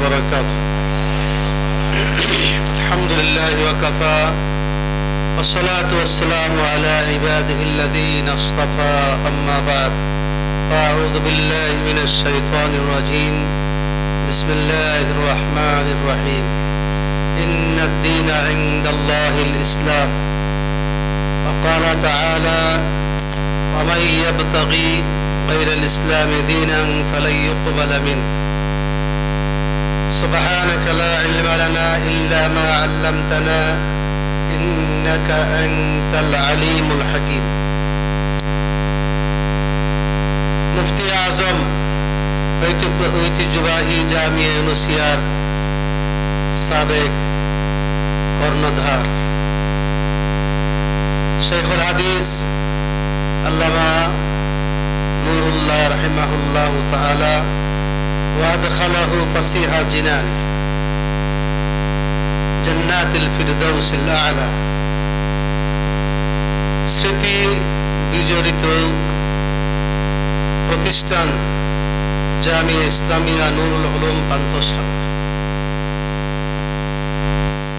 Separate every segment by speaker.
Speaker 1: وبركاته. الحمد لله وكفى والصلاة والسلام على عباده الذين اصطفى أما بعد أعوذ بالله من الشيطان الرجيم بسم الله الرحمن الرحيم إن الدين عند الله الإسلام وقال تعالى ومن يبتغي غير الإسلام دينا فلن يقبل منه سبحانك لا علم لنا إلا ما علمتنا إنك أنت العليم الحكيم. মুফতি আজম ঐতিহ্যবাহী জামিয়া ইউনুসিয়ার সাবেক কর্ণধার শেখুল হাদিস আল্লামা নুরুল্লাহ রাহিমাহুল্লাহ তাআলা وأدخله فسيح جنان جنات الفردوس الأعلى স্মৃতি বিজড়িত প্রতিষ্ঠান জামিয়া ইসলামিয়া নুরুল উলুম পান্থশালা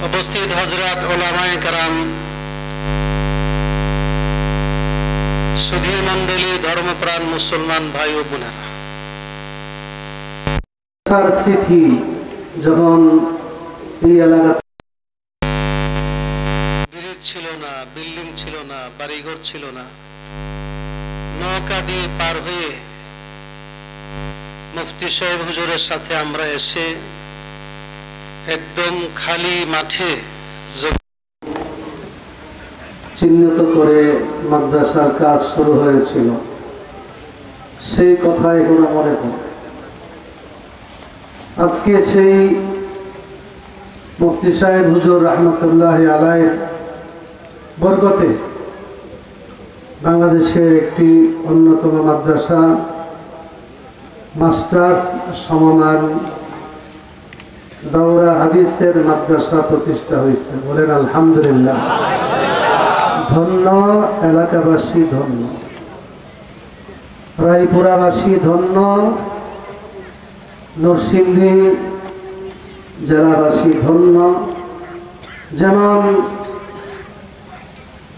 Speaker 1: উপস্থিত হযরত উলামায়ে কেরাম সুধী মণ্ডলী ধর্মপ্রাণ মুসলমান ভাই ও বোনেরা
Speaker 2: স্মৃতি যখন এই এলাকা
Speaker 1: ব্রিজ ছিল না বিল্ডিং ছিল না বাড়িঘর ছিল না নৌকা দিয়ে পার হয়ে মুফতি সাহেব হুজুরের সাথে আমরা এসে একদম খালি মাঠে
Speaker 2: চিহ্নিত করে মাদ্রাসার কাজ শুরু হয়েছিল সেই কথা এখনো মনে পড়ে। আজকে সেই মুফতি সাহেব হুজুর রহমতুল্লাহ আলাইহির বরকতে বাংলাদেশের একটি অন্যতম মাদ্রাসা মাস্টার্স সমমান দাওরা হাদিসের মাদ্রাসা প্রতিষ্ঠা হয়েছে। বলেন আলহামদুলিল্লাহ। ধন্য এলাকাবাসী, ধন্য রায়পুরাবাসী, ধন্য নরসিংদী জেলাবাসী, ধন্য যেমন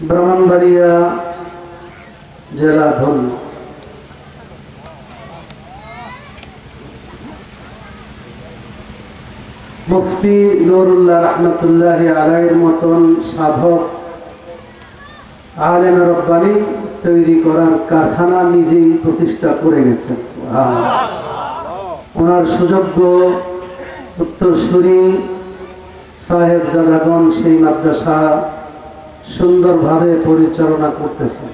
Speaker 2: ব্রাহ্মণবাড়িয়া জেলা ধন্য। মুফতি নুরুল্লাহ রহমতুল্লাহ আলাইহির মতন সাধক আলেম রব্বানি তৈরি করার কারখানা নিজেই প্রতিষ্ঠা করে গেছেন। ওনার সুযোগ্য উত্তরসূরি সাহেবজাদাগণ সেই মাদ্রাসা সুন্দরভাবে পরিচালনা করতেছেন।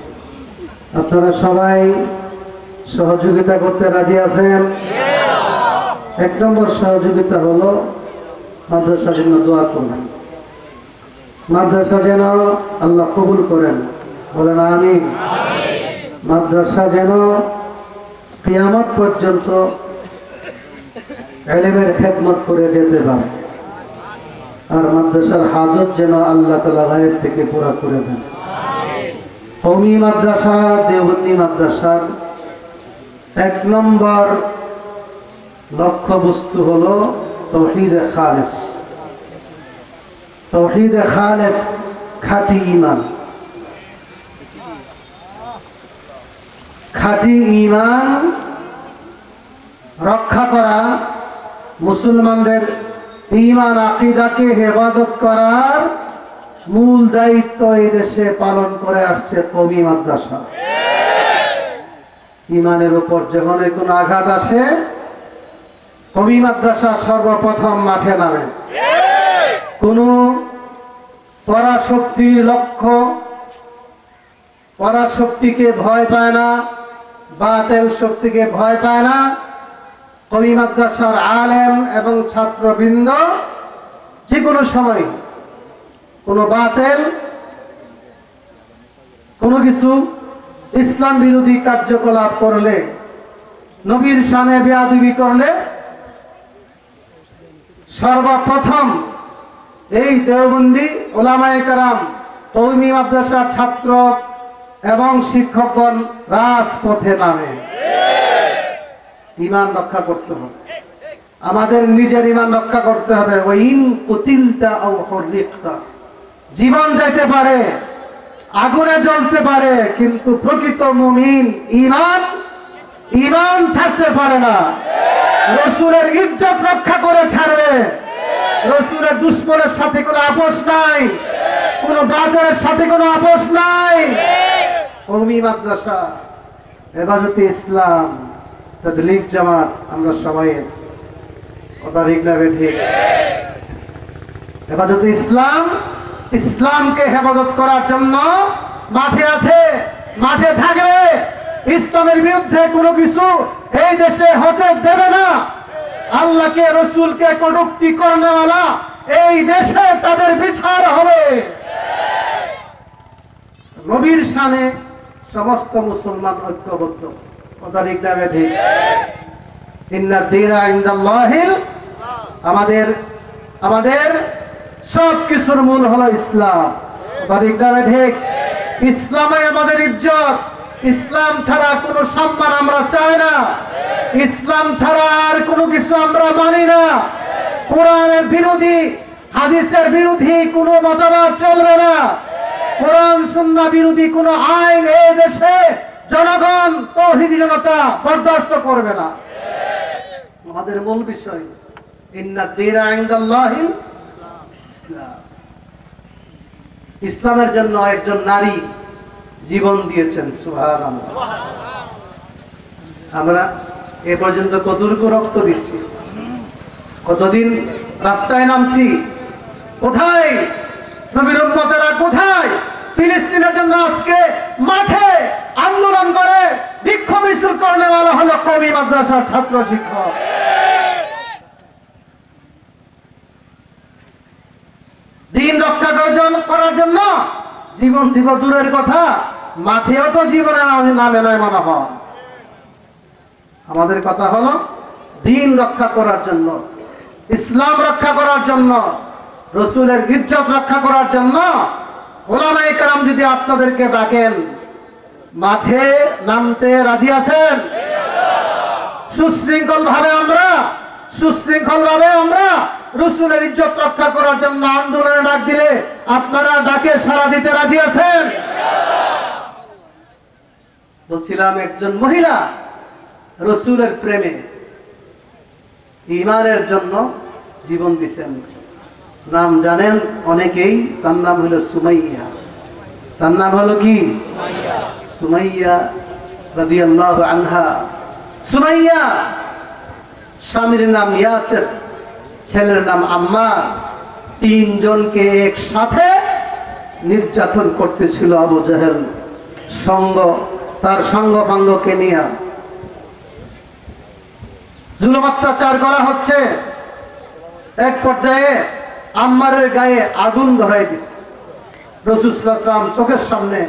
Speaker 2: আপনারা সবাই সহযোগিতা করতে রাজি আছেন? এক নম্বর সহযোগিতা হলো মাদ্রাসার জন্য দোয়া করবেন, মাদ্রাসা যেন আল্লাহ কবুল করেন। বলেন আমিন। মাদ্রাসা যেন কিয়ামত পর্যন্ত ইলমের খেদমত করে যেতে পারে, আর মাদ্রাসার হাজত যেন আল্লাহ তাআলা গায়েব থেকে পুরা করে দেন। কওমি মাদ্রাসা দেওবন্দি মাদ্রাসার এক নম্বর লক্ষ্য বস্তু হলো তাওহীদে খালেস। তাওহীদে খালেস, খাঁটি ঈমান। খাঁটি ঈমান রক্ষা করা, মুসলমানদের ঈমান আকীদাকে হেফাজত করার মূল দায়িত্ব এই দেশে পালন করে আসছে কওমি মাদ্রাসা। ঈমানের উপর যখন কোনো আঘাত আসে, কওমি মাদ্রাসা সর্বপ্রথম মাঠে নামে। কোনো পরাশক্তির লক্ষ্য, পরাশক্তিকে ভয় পায় না, বাতিল শক্তিকে ভয় পায় না। কওমি মাদ্রাসার আলেম এবং ছাত্রবৃন্দ যে কোনো সময় কোনো বাতিল, কোনো কিছু ইসলাম বিরোধী কার্যকলাপ করলে, নবীর শানে বেয়াদবি করলে সর্বপ্রথম এই দেওবন্দি উলামায়ে কেরাম, কওমি মাদ্রাসার ছাত্র এবং শিক্ষকগণ রাজপথে নামে। ঈমান রক্ষা করতে হবে। আমাদের নিজের ঈমান রক্ষা করতে হবে। ওয়াইন কুতিলতা আও হুররিকতা, জীবন যাইতে পারে, আগুনে জ্বলতে পারে, কিন্তু প্রকৃত মুমিন ঈমান ছাড়তে পারে না। রাসূলের ইজ্জত রক্ষা করে ছাড়বে। রাসূলের দুশমনের সাথে কোনো আপোষ নাই, কোনো ব্রাদারের সাথে কোনো আপোষ নাই। কওমি মাদ্রাসা, হেফাজতে ইসলাম, তাবলীগ জামাত, আমরা সবাই কথা ঠিক না ঠিক? হেফাজতে ইসলাম ইসলামকে হেফাজত করার জন্য মাঠে আছে, মাঠে থাকবে। ইসলামের বিরুদ্ধে কোনো কিছু এই দেশে হতে দেবে না। আল্লাহকে রসুলকে কটূক্তি করেওয়ালা এই দেশে তাদের বিচার হবে। নবীর শানে সমস্ত মুসলমান ঐক্যবদ্ধ, কথা ঠিক না ঠিক? ইন্না দীনা ইনদাল্লাহিল, আমাদের সব কিছুর মূল হলো ইসলাম, কথা ঠিক না ঠিক? ইসলামে আমাদের ইজ্জত। ইসলাম ছাড়া কোনো সম্মান আমরা চাই না। ইসলাম ছাড়া আর কোনো কিছু আমরা মানি না। কোরআনের বিরোধী, হাদিসের বিরোধী কোনো মতবাদ চলবে না। কোরআন সুন্নাহ বিরোধী কোনো আইন এই দেশে জনগণ, তাওহীদি জনতা বরদাস্ত করবে না। আমাদের মূল বিষয় ইন্না দীনা ইনদাল্লাহিল ইসলাম। ইসলামের জন্য একজন নারী জীবন দিয়েছেন, সুবহানাল্লাহ। আমরা এ পর্যন্ত কতটুকু রক্ত দিচ্ছি, কতদিন রাস্তায় নামছি, কোথায় নবীর উম্মতেরা, কোথায় ফিলিস্তিনের জন্য আজকে মাঠে আন্দোলন করে বিক্ষোভ মিছিল করেওয়ালা হলো কওমি মাদ্রাসার ছাত্র শিক্ষক। দিন রক্ষা করার জন্য জীবন দিব দূরের কথা, মাঠেও তো জীবনের নামে নয় মনে হয়। আমাদের কথা হলো দিন রক্ষা করার জন্য, ইসলাম রক্ষা করার জন্য, রসুলের ইজ্জত রক্ষা করার জন্য উলামায়ে কেরাম যদি আপনাদেরকে ডাকেন, মাঠে নামতে রাজি আছেন? সুশৃঙ্খল ভাবে আমরা রসুলের ইজ্জত রক্ষা করার জন্য আন্দোলনে ডাক দিলে আপনারা ডাকে সাড়া দিতে রাজি আছেন? বলছিলাম একজন মহিলা রসুলের প্রেমে ঈমানের জন্য জীবন দিয়েছেন। নাম জানেন অনেকেই, তার নাম হলো সুমাইয়া। তার নাম হলো কি? সুমাইয়া রাদিয়াল্লাহু আনহা। সুমাইয়া, স্বামীর নাম ইয়াসির, ছেলের নাম আম্মার। তিনজনকে একসাথে নির্যাতন করতেছিল আবু জাহেল, তার সঙ্গপাঙ্গকে নিয়ে জুলুম অত্যাচার করা হচ্ছে। এক পর্যায়ে আম্মারের গায়ে আগুন ধরাই দিছে রাসূল সাল্লাল্লাহু আলাইহি ওয়াসাল্লাম চোখের সামনে।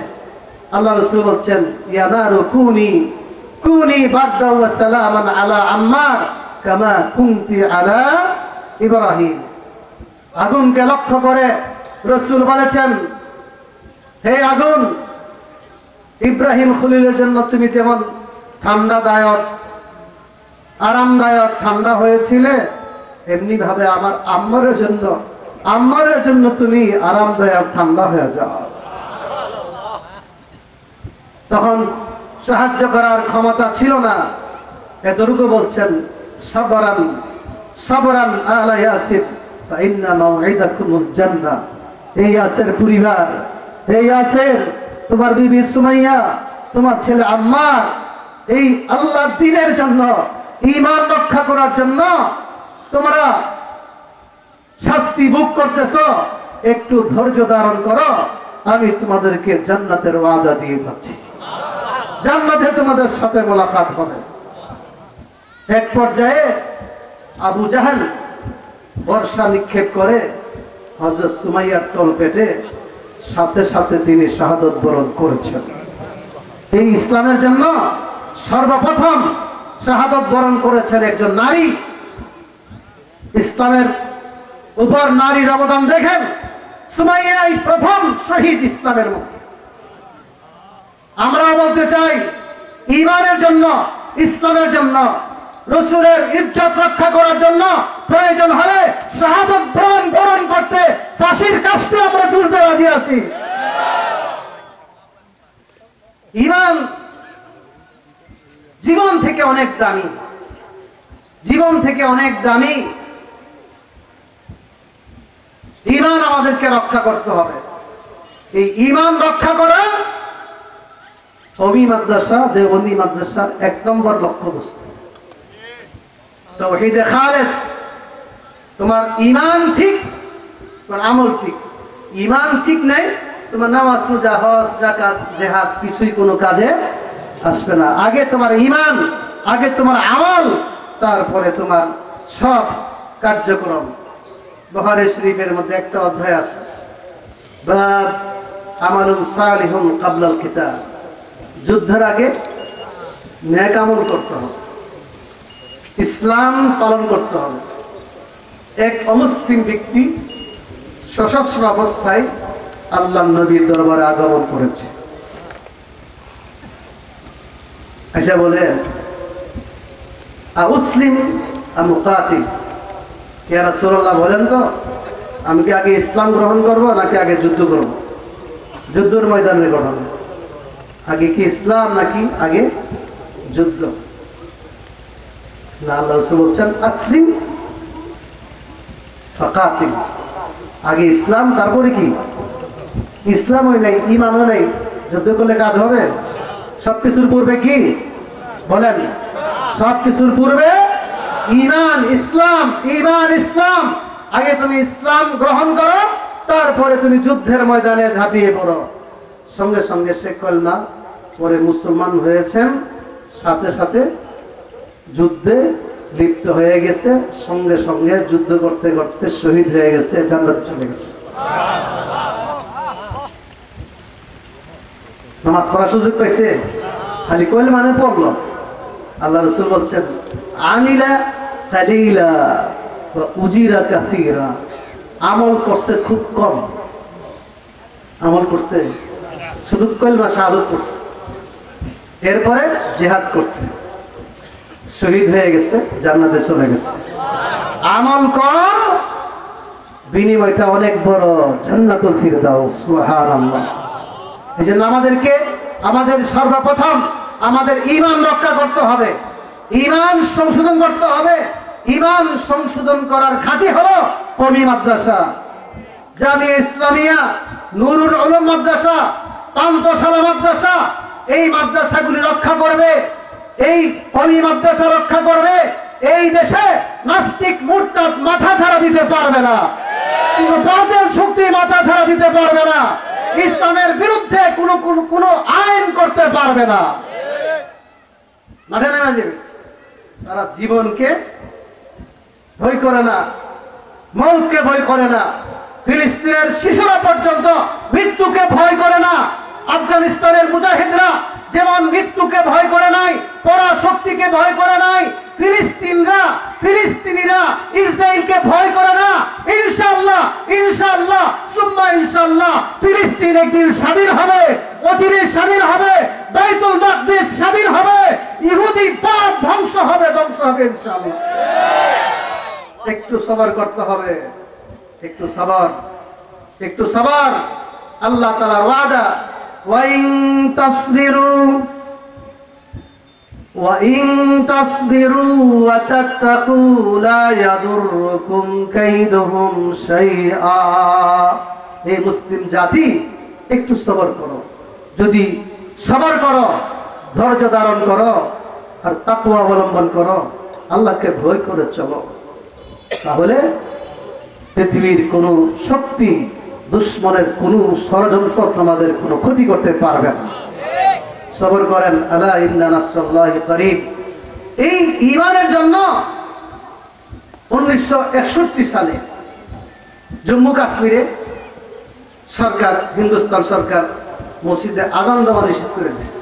Speaker 2: আল্লাহ রাসূল বলছেন, ইয়া নারু কুনি বারদাও ওয়া সালামান আলা আম্মার কামা কুনতি আলা ইব্রাহিম। আগুনকে লক্ষ্য করে রাসূল বলেছেন, হে আগুন, ইব্রাহিম খলিলের জন্য তুমি যেমন ঠান্ডাদায়ক, আরামদায়ক ঠান্ডা হয়েছিলে, এমনি ভাবে আমার আম্মারের জন্য তুমি আরামদায়ক ঠান্ডা হয়ে যাও। তখন সাহায্য করার ক্ষমতা ছিল না, এতটুকু বলছেন, সাবরান আলা ইয়াসির ফাইন্না মাউইদাকুমুল জান্নাহ। এই ইয়াসির পরিবার, এই ইয়াসির, তোমার বিবি সুমাইয়া, তোমার ছেলে আম্মার, এই আল্লাহর দ্বীনের জন্য, ঈমান রক্ষা করার জন্য তোমরা শাস্তি ভোগ করতেছো, একটু ধৈর্য ধারণ করো, আমি তোমাদেরকে জান্নাতের ওয়াদা দিয়ে যাচ্ছি, জান্নাতে তোমাদের সাথে মোলাকাত হবে। এক পর্যায়ে আবু জাহেল বর্ষা নিক্ষেপ করে হযরত সুমাইয়ার তলপেটে, সাথে সাথে তিনি শাহাদাত বরণ করেছেন। এই ইসলামের জন্য সর্বপ্রথম শাহাদাত বরণ করেছেন একজন নারী। ইসলামের উপর নারীর অবদান দেখেন, সুমাইয়াই প্রথম শহীদ ইসলামের মধ্যে। আমরাও বলতে চাই, ঈমানের জন্য, ইসলামের জন্য রাসূলের ইজ্জত রক্ষা করার জন্য প্রয়োজন হলে শাহাদাত বরণ করতে ফাঁসির কাস্তে আমরা ঝুলতে রাজি আছি। ঈমান জীবন থেকে অনেক দামি, জীবন থেকে অনেক দামি। ঈমান আমাদেরকে রক্ষা করতে হবে। এই ঈমান রক্ষা করা কওমি মাদ্রাসা, দেওবন্দি মাদ্রাসার 1 নম্বর লক্ষ্যবস্তু। তাওহীদে খালেস, তোমার ঈমান ঠিক, তোমার আমল ঠিক। ঈমান ঠিক নাই, তোমার নামাজ, রোজা, হজ, যাকাত, জিহাদ কিছুই কোনো কাজে আসবে না। আগে তোমার ঈমান, আগে তোমার আমল, তারপরে তোমার সব কার্যক্রম। বুখারী শরীফের মধ্যে একটা অধ্যায় আছে, বাব আমালুন সালিহুন ক্বাবলাল কিতাব। যুদ্ধের আগে নেক আমল করতে হবে, ইসলাম পালন করতে হবে। এক অমুসলিম ব্যক্তি সশস্ত্র অবস্থায় আল্লাহর নবীর দরবারে আগমন করেছে। আয়েশা বলে, আউসলিম আম মুকাতিল, ইয়া রাসূলুল্লাহ বলেন তো আমি কি আগে ইসলাম গ্রহণ করব নাকি আগে যুদ্ধ করব? যুদ্ধের ময়দানে ঘটনা, আগে কি ইসলাম নাকি আগে যুদ্ধ? না, আল্লাহ রাসূল বলছেন আসলিম ফাকাতিল, আগে ইসলাম তারপরে কি? ইসলামই নাই, ঈমানও নাই, যুদ্ধ করলে কাজ হবে? সবকিছুর পূর্বে কি বলেন? সবকিছুর পূর্বে ঈমান, ইসলাম। ঈমান, ইসলাম, আগে তুমি ইসলাম গ্রহণ করো, তারপরে তুমি যুদ্ধের ময়দানে ঝাঁপিয়ে পড়ো। সঙ্গে সঙ্গে সে কলমা পরে মুসলমান হয়েছেন, সাথে সাথে যুদ্ধে লিপ্ত হয়ে গেছে, সঙ্গে সঙ্গে যুদ্ধ করতে করতে শহীদ হয়ে গেছে, জান্নাতে চলে গেছে। নামাজ পড়ার সুযোগ পাইছে, খালি কলমা মানে পড়লো। আল্লাহ রাসূল বলছেন আমিলা কালিলা ওয়া উজিরা কাসীরা, আমল করছে খুব কম, আমল করছে শুধু কলমা শাহাদাত করছে, এরপরে জিহাদ করছে, শহীদ হয়ে গেছে, জান্নাতে চলে গেছে। আমল কম, বিনিময়টা অনেক বড়, জান্নাতুল ফিরদাউস। সুবহানাল্লাহ। এই জন্য আমাদের সর্বপ্রথম আমাদের ঈমান রক্ষা করতে হবে, ঈমান সংশোধন করতে হবে। ঈমান সংশোধন করার ঘাঁটি হলো কওমি মাদ্রাসা, জামিয়া ইসলামিয়া, নুরুল উলুম মাদ্রাসা, পান্থশালা মাদ্রাসা। এই মাদ্রাসাগুলি রক্ষা করবে, এই কওমি মাদ্রাসা রক্ষা করবে। এই দেশে নাস্তিক মুরতাদ মাথা ছাড়া দিতে পারবে না, কোনো বাতিল শক্তি মাথা ছাড়া দিতে পারবে না, ইসলামের বিরুদ্ধে কোনো আইন করতে পারবে না। মাঠে নেমে যাবে। তারা জীবনকে ভয় করে না, মৌতকে ভয় করে না। ফিলিস্তিনের শিশুরা পর্যন্ত মৃত্যুকে ভয় করে না। আফগানিস্তানের মুজাহিদরা যেমন মৃত্যুকে ভয় করে নাই, পরাশক্তিকে ভয় করে নাই, ফিলিস্তিনিরা ইসরায়েলকে ভয় করে না। ইনশাআল্লাহ, ইনশাআল্লাহ, সুম্মা ইনশাআল্লাহ ফিলিস্তিন একদিন স্বাধীন হবে, অচিরে স্বাধীন হবে, বাইতুল মাকদিস স্বাধীন হবে, ইহুদি পাপ ধ্বংস হবে ইনশাআল্লাহ। একটু সবর করতে হবে, একটু সবর। আল্লাহ তাআলার ওয়াদা, ওয়াইন তাসবিরু ওয়া তাত্তাকু লা ইয়াদুররুকুম কাইদুহুম শাইআ। হে মুসলিম জাতি, একটু সবর করো। যদি সবর করো, ধৈর্য ধারণ করো, আর তাকওয়া অবলম্বন করো, আল্লাহকে ভয় করে চলো, তাহলে পৃথিবীর কোনো শক্তি, দুশ্মনের কোনো ষড়যন্ত্র তোমাদের কোনো ক্ষতি করতে পারবে না। সবর করেন। আলা ইন্না নাসরাল্লাহি করিব। এই ঈমানের জন্য 1961 সালে জম্মু কাশ্মীরে সরকার, হিন্দুস্তান সরকার মসজিদে আযান দেওয়া নিষেধ করে দিয়েছে।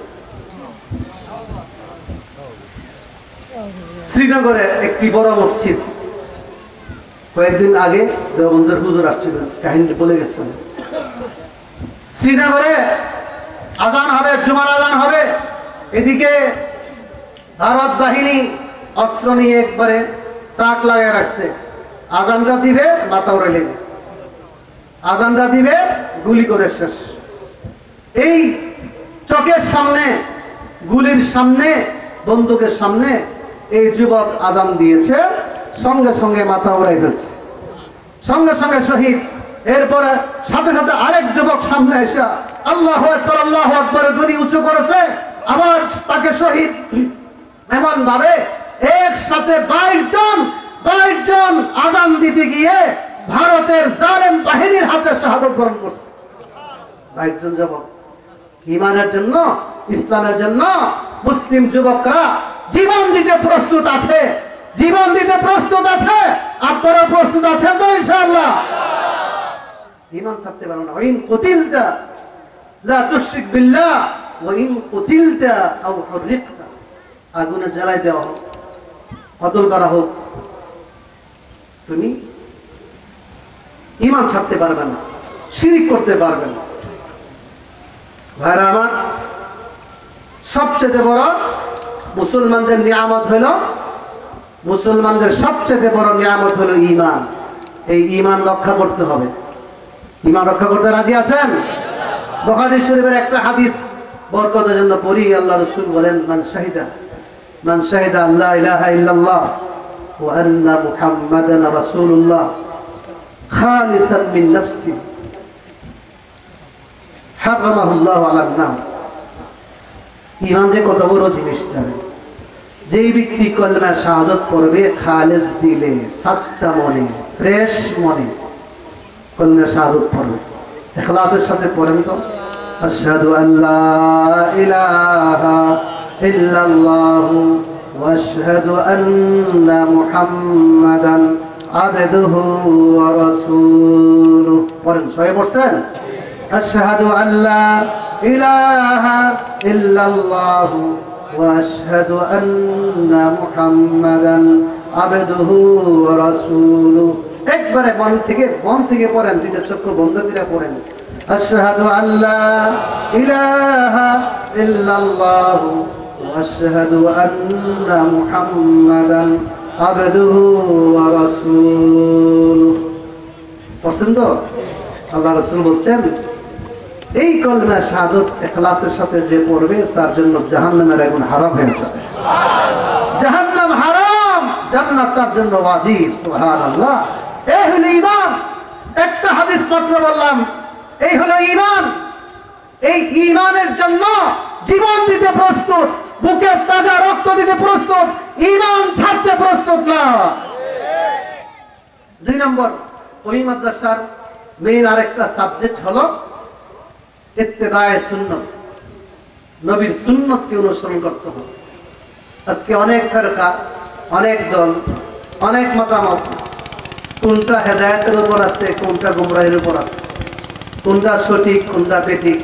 Speaker 2: শ্রীনগরে একটি বড় মসজিদ, কয়েকদিন আগে দেওবন্দের হুজুর আসছিলেন, কাহিনী বলে গেছেন। শ্রীনগরে আযান হবে, জুমার আযান হবে, এদিকে ভারত বাহিনী অস্ত্র নিয়ে একবারে তাক লাগিয়ে রাখছে, আজানটা দিবে মাথা উড়ে নেবে, আজানটা দিবে গুলি করে শেষ। এই চোখের সামনে, গুলির সামনে, বন্দুকের সামনে এই যুবক আজান দিয়েছে, সঙ্গে সঙ্গে মাথা উড়াই ফেলছে, সঙ্গে সঙ্গে শহীদ। এরপরে সাথে সাথে আরেক যুবক সামনে এসে আল্লাহু আকবার আল্লাহু আকবার গুলি উঁচু করেছে, আবার তাকে শহীদ। এমন ভাবে একসাথে 22 জন আজান দিতে গিয়ে ভারতের জালেম বাহিনীর হাতে শাহাদত বরণ করছে। 22 জন যুবক ঈমানের জন্য, ইসলামের জন্য মুসলিম যুবকরা জীবন দিতে প্রস্তুত আছে, জীবন দিতে প্রস্তুত আছে। আপনারা প্রস্তুত আছেন তো ইনশাআল্লাহ? ঈমান ছাড়তে পারবেন না। ওয়াইন কুতিলতা লা তুশরিক বিল্লাহ ওয়াইন কুতিলতা আও হুরিকতা, আগুনে জ্বালাই দেওয়া হোক, কতল করা হোক, তুমি ঈমান ছাড়তে পারবে না, শিরিক করতে পারবে না। ভাইরা আমার, সবচেয়ে বড় মুসলমানদের নিয়ামত হলো, মুসলমানদের সবচেয়ে বড় নিয়ামত হলো ঈমান। এই ঈমান রক্ষা করতে হবে। ঈমান রক্ষা করতে রাজি আছেন? বুখারী শরীফের একটা হাদিস বরকতের জন্য পড়ি। আল্লাহ রাসূল বলেন, মান শাহিদা আল্লা ইলাহা ইল্লাল্লাহ ওয়া আন্না মুহাম্মাদান রাসূলুল্লাহ খালিসান মিন নাফসি হারামাহুল্লাহু আলান নার। ঈমান যে কত বড় জিনিস জানেন? যেই ব্যক্তি কলমা শাহাদাত পড়বে খালিস দিলে, সাচ্চা মনে, ফ্রেশ মনে কলমা শাহাদাত পড়বে, ইখলাসের সাথে পড়েন তো, আশহাদু আল্লা ইলাহা ইল্লাল্লাহু ওয়া আশহাদু আন্না মুহাম্মাদান আবদুহু ওয়া রাসূলুহু। পড়েন, সবাই পড়ছেন? আশহাদু আল্লা ইলাহা ইল্লাল্লাহু ওয়া আশহাদু আন্না মুহাম্মাদান আবদুহু ওয়া রাসূলুহু। একবারে মন থেকে পড়েন, দুইটা চক্ষু বন্ধ করে পড়েন। আশহাদু আল্লা ইলাহা ইল্লাল্লাহু ওয়া আশহাদু আন্না মুহাম্মাদান আবদুহু ওয়া রাসূলুহু। পছন্দ? আল্লাহ রাসূল বলছেন, এই কলমা শাহাদাত ইখলাসের সাথে যে পড়বে তার জন্য জাহান্নামের আগুন হারাম হয়ে যাবে। জাহান্নাম হারাম, জান্নাত তার জন্য ওয়াজিব। সুবহানাল্লাহ। এই হলো ঈমান। একটা হাদিস মাত্র বললাম, এই হলো ঈমান। এই ঈমানের জন্য জীবন দিতে প্রস্তুত, বুকের তাজা রক্ত দিতে প্রস্তুত, ঈমান ছাড়তে প্রস্তুত না। 2 নম্বর, ওই মাদ্রাসার মেইন আরেকটা সাবজেক্ট হলো ইত্তেবায়ে সুন্নাত। নবীর সুন্নতকে অনুসরণ করতে হবে। আজকে অনেক ফেরকা, অনেক দল, অনেক মতামত, কোনটা হেদায়েতের উপর আছে, কোনটা গুমরাহির উপর আছে, কোনটা সঠিক, কোনটা বেঠিক।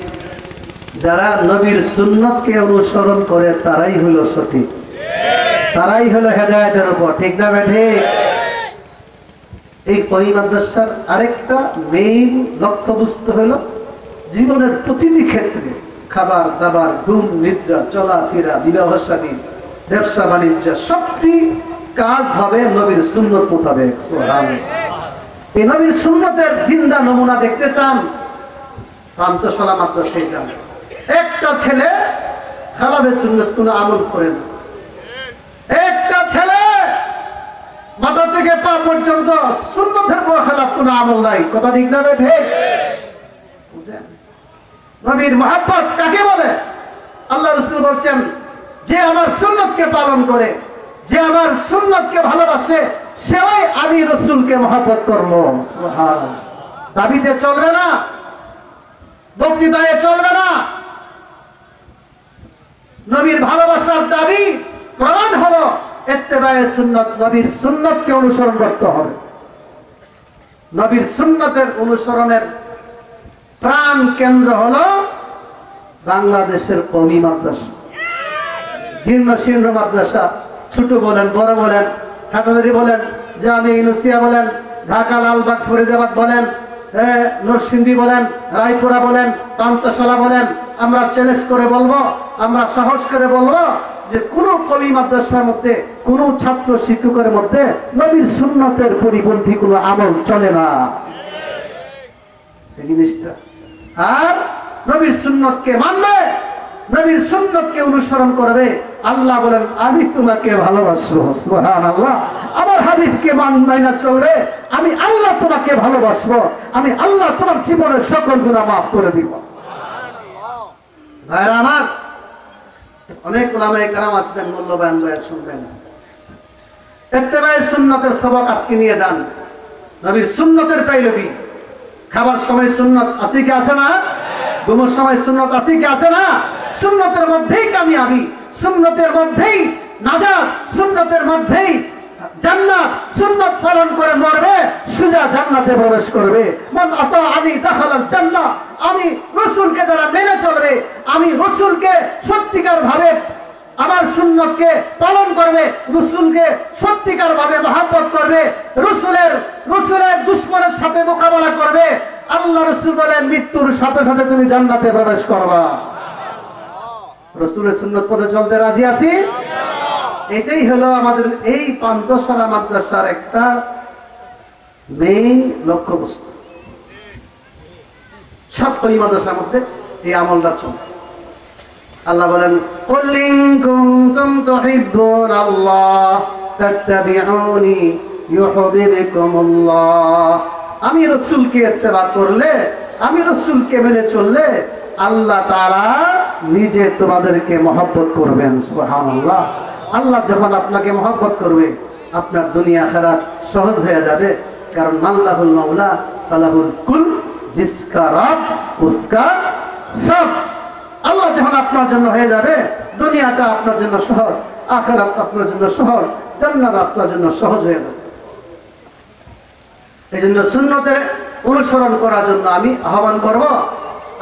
Speaker 2: যারা নবীর সুন্নতকে অনুসরণ করে তারাই হলো সঠিক, তারাই হলো হেদায়েতের উপর। ঠিক না বেঠিক? এই ওই মাদ্রাসার আরেকটা মেইন লক্ষ্যবস্তু হলো জীবনের প্রতিটি ক্ষেত্রে, খাবার দাবার, ঘুম নিদ্রা, চলাফেরা, বিবাহ শাদী, ব্যবসা বাণিজ্য, সবটি কাজ হবে নবীর সুন্নত মোতাবেক। সুবহানাল্লাহ। এই নবীর সুন্নতের জিন্দা নমুনা দেখতে চান? প্রান্তশালা মাদ্রাসায় যান। একটা ছেলে খালাফে সুন্নত কোনো আমল করে না, একটা ছেলে মাথা থেকে পা পর্যন্ত সুন্নতের খেলাফ কোনো আমল নাই। কথা ঠিক না ঠিক? নবীর মহব্বত কাকে বলে? আল্লাহ রাসূল বলছেন, যে আমার সুন্নতকে পালন করে, যে আমার সুন্নতকে ভালোবাসে, সেও আমি রাসূলকে মহব্বত করলো। সুবহানাল্লাহ। দাবিতে চলবে না, বক্তৃতায় চলবে না। নবীর ভালোবাসার দাবি প্রমাণ হলো ইত্তেবায়ে সুন্নাত। নবীর সুন্নতকে অনুসরণ করতে হবে। নবীর সুন্নতের অনুসরণের প্রাণ কেন্দ্র হলো বাংলাদেশের কওমি মাদ্রাসা, জীর্ণ শীর্ণ মাদ্রাসা। ছোট বলেন, বড় বলেন, হাটাদারি বলেন, জামিয়া ইউনুসিয়া বলেন, ঢাকা লালবাগ ফরিদাবাদ বলেন, নরসিংদী বলেন, রায়পুরা বলেন, পান্তশালা বলেন, আমরা চ্যালেঞ্জ করে বলবো, আমরা সাহস করে বলবো, যে কোন কওমি মাদ্রাসার মধ্যে কোন ছাত্র শিক্ষকের মধ্যে নবীর সুন্নতের পরিপন্থী কোনো আমল চলে না। এই জিনিসটা, আর নবীর সুন্নতকে মানবে, নবীর সুন্নতকে অনুসরণ করবে। আল্লাহ বলেন আমি তোমাকে ভালোবাসবো, সুবহানাল্লাহ। আমার হাবিবকে মাইনা চলবে, আমি আল্লাহ তোমাকে ভালোবাসবো, আমি আল্লাহ তোমার জীবনের সকল গুনাহ মাফ করে দিব। ভাইরা আমার, অনেক উলামায়ে কেরাম আসবেন, মূল্যবান বয়ান শুনবেন। ইত্তেবায়ে সুন্নতের সবক আজকে নিয়ে যান। নবীর সুন্নতের পেইলবি। খাবার সময় সুন্নত আছে কি আছে না? ঘুমের সময় সুন্নত আছে কি আছে না? সুন্নতের মধ্যেই কামিয়াবি, সুন্নতের মধ্যেই নাজাত, সুন্নতের মধ্যেই জান্নাত। সুন্নত পালন করে মরবে, সোজা জান্নাতে প্রবেশ করবে। মান আতাআনি দাখালাল জান্নাহ। আমি রাসূলকে যারা মেনে চলবে, আমি রাসূলকে সত্যিকার ভাবে আমার সুন্নতকে পালন করবে, রাসূলকে সত্যিকার ভাবে মহব্বত করবে, রাসূলের দুশমনের সাথে মোকাবেলা করবে, আল্লাহ রাসূল বলেন মৃত্যুর সাথে সাথে তুমি জান্নাতে প্রবেশ করবা। রাসূলের সুন্নত পথে চলতে রাজি আছি? এটাই হলো আমাদের এই পান্তশালা মাদ্রাসার একটা মেইন লক্ষ্যবস্তু। সব কওমি মাদ্রাসার মধ্যে এই আমলটা চলে। আল্লাহ বলেন কুল ইন কুনতুম তুহিব্বুনাল্লাহ ফাত্তাবিউনি ইউহিব্বুকুমুল্লাহ। আমি রাসূলকে ইত্তেবা করলে, আমি রাসূলকে মেনে চললে আল্লাহ তাআলা নিজে তোমাদেরকে মহব্বত করবেন। সুবহানাল্লাহ। আল্লাহ যখন আপনাকে মহব্বত করবে, আপনার দুনিয়া আখিরাত সহজ হয়ে যাবে। কারণ মাল্লাহুল মাওলা ফালাহুল কুল, জিসকা রব উসকা সব। আল্লাহ যখন আপনার জন্য হয়ে যাবে, দুনিয়াটা আপনার জন্য সহজ, আখিরাত আপনার জন্য সহজ, জান্নাত আপনার জন্য সহজ হয়ে যাবে। এই জন্য সুন্নতে অনুসরণ করার জন্য আমি আহ্বান করব।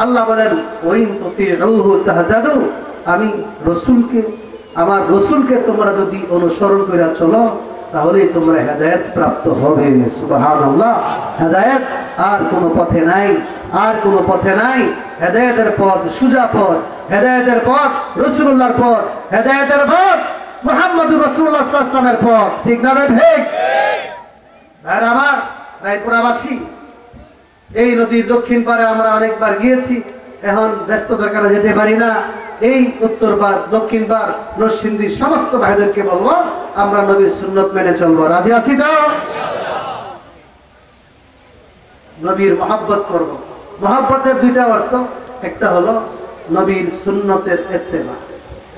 Speaker 2: আল্লাহ বলেন ওয়াইন তুতিউহু তাহতাদু। আমি রাসূলকে, আমার রাসূলকে তোমরা যদি অনুসরণ করে চলো তাহলে তোমরা হেদায়েত প্রাপ্ত হবে। সুবহানাল্লাহ। হেদায়েত আর কোনো পথে নাই, আর কোনো পথে নাই। হেদায়েতের পথ সোজা পথ, হেদায়েতের পথ রাসূলুল্লাহর পথ, হেদায়েতের পথ মুহাম্মদুর রাসূলুল্লাহ সাল্লাল্লাহু আলাইহি ওয়াসাল্লামের পথ। ঠিক না বে ঠিক? ভাইরা আমার, রায়পুরাবাসী, এই নদীর দক্ষিণ পারে আমরা অনেকবার গিয়েছি, এখন ব্যস্ততার কারণে যেতে পারি না। এই উত্তর পার, দক্ষিণ পার, নরসিংদীর সমস্ত ভাইদেরকে বলবো আমরা নবীর সুন্নত মেনে চলবো। রাজি আছি তো? নবীর মহব্বত করব। মহব্বতের দুইটা অর্থ, একটা হলো নবীর সুন্নতের ইত্তেবা,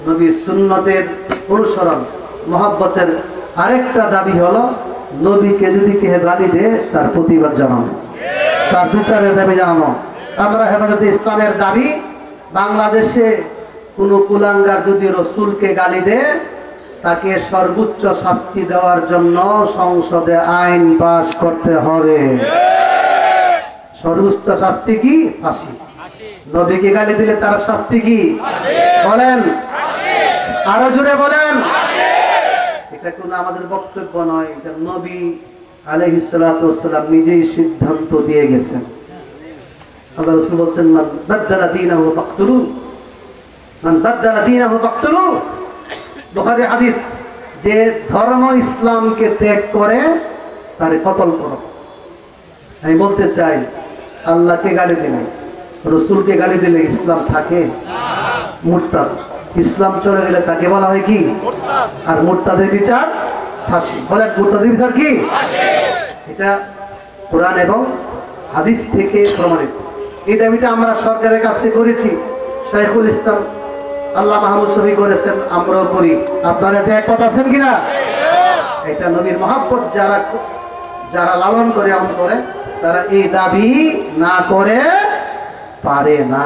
Speaker 2: নবীর সুন্নতের অনুসরণ। মহব্বতের আরেকটা দাবি হলো নবীকে যদি কেউ গালি দেয় তার প্রতিবাদ জানানো, তার বিচারের দাবি জানানো। আমরা হেফাজতে ইসলামের দাবি, বাংলাদেশে কোনো কুলাঙ্গার যদি রাসূলকে গালি দেয় তাকে সর্বোচ্চ শাস্তি দেওয়ার জন্য সংসদে আইন পাস করতে হবে। সর্বোচ্চ শাস্তি কি? ফাঁসি। নবীকে গালি দিলে তার শাস্তি কি? বলেন, আরো জোরে বলেন। এটা কোনো আমাদের বক্তব্য নয়, এটা নবী আলাইহিস সালাতু ওয়াস সালাম নিজেই সিদ্ধান্ত দিয়ে গেছেন। আল্লাহ রাসূল বলেন মান বাদদালা দীনাহু ফাকতুলু, মান বাদদালা দীনাহু ফাকতুলু। বুখারী হাদিস, যে ধর্ম ইসলামকে ত্যাগ করে তারে কতল করো। আমি বলতে চাই, আল্লাহকে গালি দিলে, রাসূলকে গালি দিলে ইসলাম থাকে? মুরতাদ। ইসলাম চলে গেলে তাকে বলা হয় কি? মুরতাদ। আর মুরতাদের বিচার ফাঁসি। বলেন মুরতাদের বিচার কি? ফাঁসি। এটা কোরআন এবং হাদিস থেকে প্রমাণিত। এই দাবিটা আমরা সরকারের কাছে করেছি, শাইখুল ইসলাম আল্লাহ মাহমুদ শফি করেছেন, আমরাও করি। আপনারা এতে একমত আছেন কিনা? এটা নবীর মহব্বত যারা লালন করে, আমল করে, তারা এই দাবি না করে পারে না।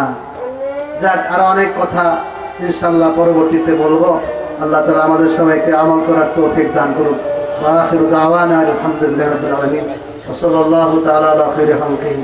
Speaker 2: যাক, আরো অনেক কথা ইনশাআল্লাহ পরবর্তীতে বলবো। আল্লাহ তাআলা আমাদের সবাইকে আমল করার তৌফিক দান করুন। ওয়া আখিরু দাওয়ানা আলহামদুলিল্লাহি রাব্বিল আলামিন। ওয়া সাল্লাল্লাহু তাআলা আলা খাইরি খালকিহি